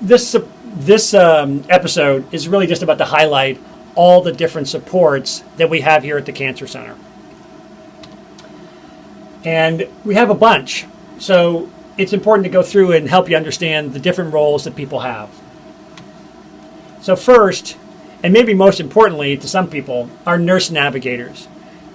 this episode is really just about to highlight all the different supports that we have here at the Cancer Center. And we have a bunch, so it's important to go through and help you understand the different roles that people have. So first, and maybe most importantly to some people, are nurse navigators.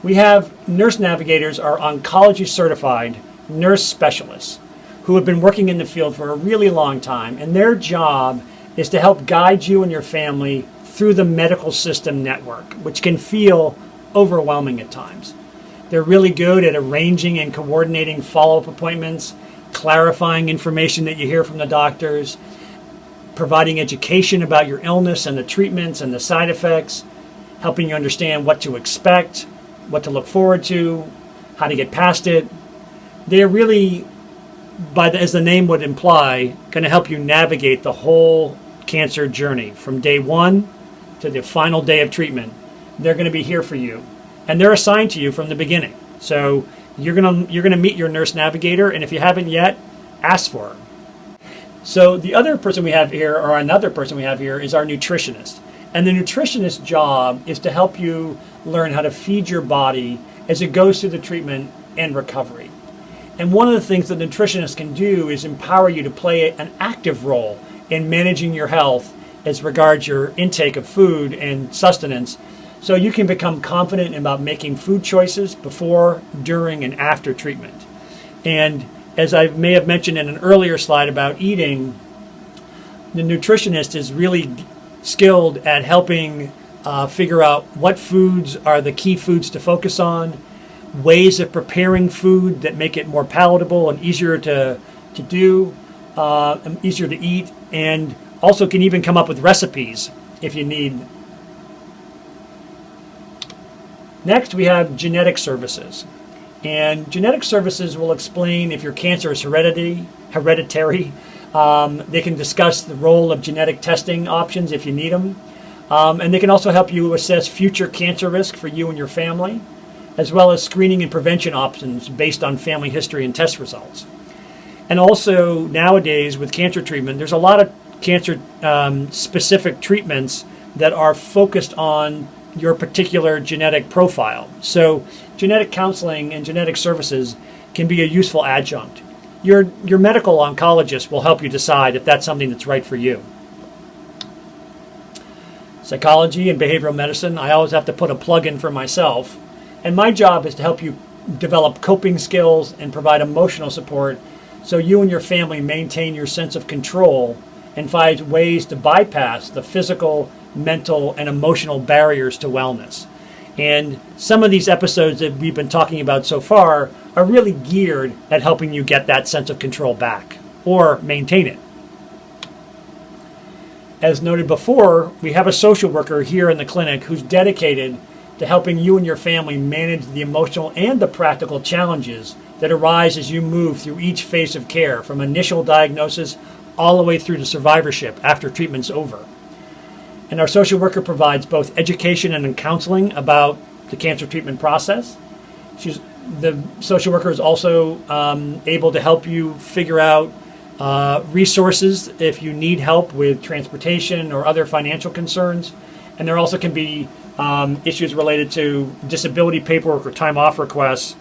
We have nurse navigators are oncology certified nurse specialists who have been working in the field for a really long time, and their job is to help guide you and your family through the medical system network, which can feel overwhelming at times. They're really good at arranging and coordinating follow-up appointments, clarifying information that you hear from the doctors, providing education about your illness and the treatments and the side effects, helping you understand what to expect, what to look forward to, how to get past it. They're really, as the name would imply, going to help you navigate the whole cancer journey from day one to the final day of treatment. They're going to be here for you, and they're assigned to you from the beginning. So you're going to meet your nurse navigator, and if you haven't yet, ask for her. So the other person we have here, or another person we have here, is our nutritionist. And the nutritionist's job is to help you learn how to feed your body as it goes through the treatment and recovery. And one of the things that the nutritionist can do is empower you to play an active role in managing your health as regards your intake of food and sustenance, so you can become confident about making food choices before, during, and after treatment. And as I may have mentioned in an earlier slide about eating, the nutritionist is really skilled at helping figure out what foods are the key foods to focus on, ways of preparing food that make it more palatable and easier to do, easier to eat, and also can even come up with recipes if you need. Next, we have genetic services. And genetic services will explain if your cancer is hereditary. They can discuss the role of genetic testing options if you need them. And they can also help you assess future cancer risk for you and your family, as well as screening and prevention options based on family history and test results. And also nowadays with cancer treatment, there's a lot of cancer specific treatments that are focused on your particular genetic profile. So genetic counseling and genetic services can be a useful adjunct. Your medical oncologist will help you decide if that's something that's right for you. Psychology and behavioral medicine, I always have to put a plug in for myself. And my job is to help you develop coping skills and provide emotional support so you and your family maintain your sense of control and find ways to bypass the physical, mental, and emotional barriers to wellness. And some of these episodes that we've been talking about so far are really geared at helping you get that sense of control back or maintain it. As noted before, we have a social worker here in the clinic who's dedicated to helping you and your family manage the emotional and the practical challenges that arise as you move through each phase of care, from initial diagnosis all the way through to survivorship after treatment's over. And our social worker provides both education and counseling about the cancer treatment process. The social worker is also able to help you figure out resources if you need help with transportation or other financial concerns. And there also can be issues related to disability paperwork or time off requests,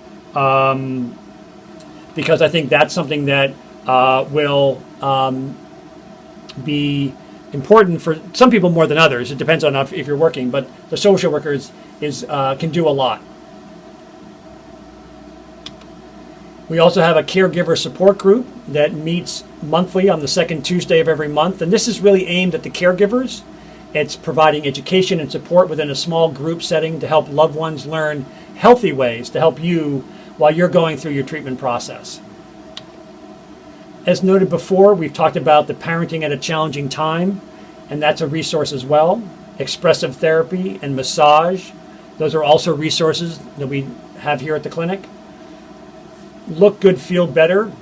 because I think that's something that will be important for some people more than others. It depends on if you're working, but the social worker can do a lot. We also have a caregiver support group that meets monthly on the second Tuesday of every month, and this is really aimed at the caregivers. It's providing education and support within a small group setting to help loved ones learn healthy ways to help you while you're going through your treatment process. As noted before, we've talked about the parenting at a challenging time, and that's a resource as well. Expressive therapy and massage, those are also resources that we have here at the clinic. Look Good, Feel Better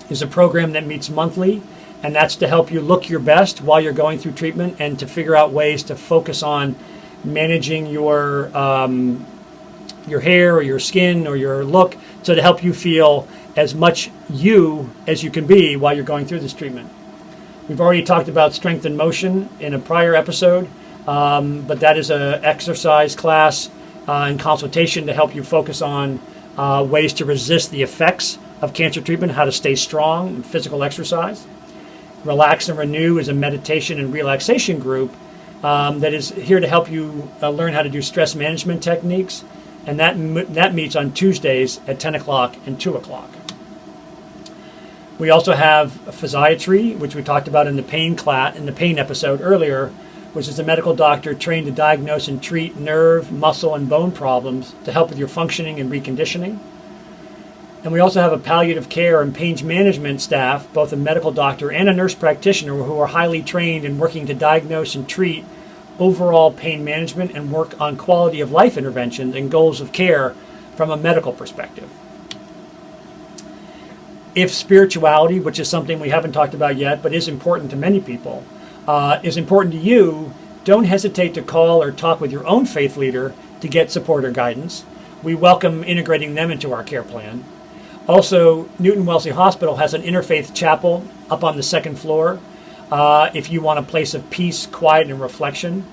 is a program that meets monthly, and that's to help you look your best while you're going through treatment and to figure out ways to focus on managing your hair or your skin or your look, so to help you feel as much you as you can be while you're going through this treatment. We've already talked about strength and motion in a prior episode, but that is an exercise class and consultation to help you focus on ways to resist the effects of cancer treatment, how to stay strong in physical exercise. Relax and Renew is a meditation and relaxation group that is here to help you learn how to do stress management techniques, and that meets on Tuesdays at 10 o'clock and 2 o'clock. We also have physiatry, which we talked about in the pain episode earlier, which is a medical doctor trained to diagnose and treat nerve, muscle, and bone problems to help with your functioning and reconditioning. And we also have a palliative care and pain management staff, both a medical doctor and a nurse practitioner, who are highly trained in working to diagnose and treat overall pain management and work on quality of life interventions and goals of care from a medical perspective. If spirituality, which is something we haven't talked about yet, but is important to many people, is important to you, don't hesitate to call or talk with your own faith leader to get support or guidance. We welcome integrating them into our care plan. Also, Newton-Wellesley Hospital has an Interfaith Chapel up on the second floor if you want a place of peace, quiet, and reflection.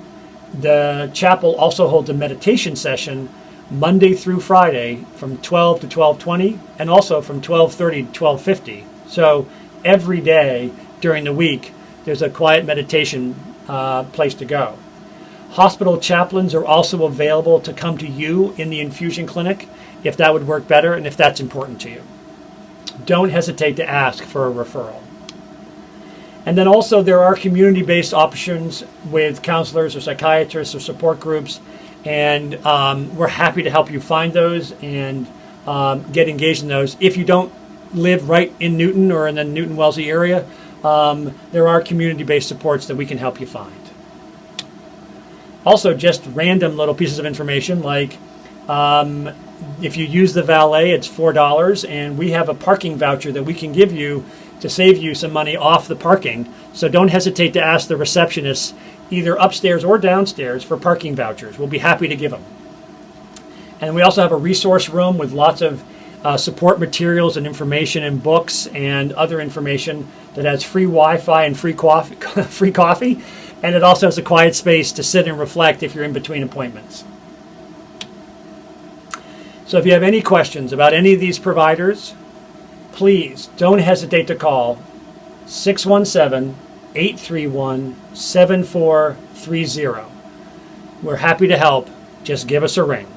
The chapel also holds a meditation session Monday through Friday from 12 to 12:20 and also from 12:30 to 12:50. So every day during the week, there's a quiet meditation place to go. Hospital chaplains are also available to come to you in the infusion clinic if that would work better and if that's important to you. Don't hesitate to ask for a referral. And then also there are community-based options with counselors or psychiatrists or support groups, and we're happy to help you find those and get engaged in those. If you don't live right in Newton or in the Newton-Wellesley area, there are community-based supports that we can help you find. Also, just random little pieces of information like if you use the valet, it's $4, and we have a parking voucher that we can give you to save you some money off the parking. So don't hesitate to ask the receptionists either upstairs or downstairs for parking vouchers. We'll be happy to give them. And we also have a resource room with lots of support materials and information and books and other information that has free Wi-Fi and free coffee. And it also has a quiet space to sit and reflect if you're in between appointments. So if you have any questions about any of these providers, please don't hesitate to call 617-831-7430. We're happy to help. Just give us a ring.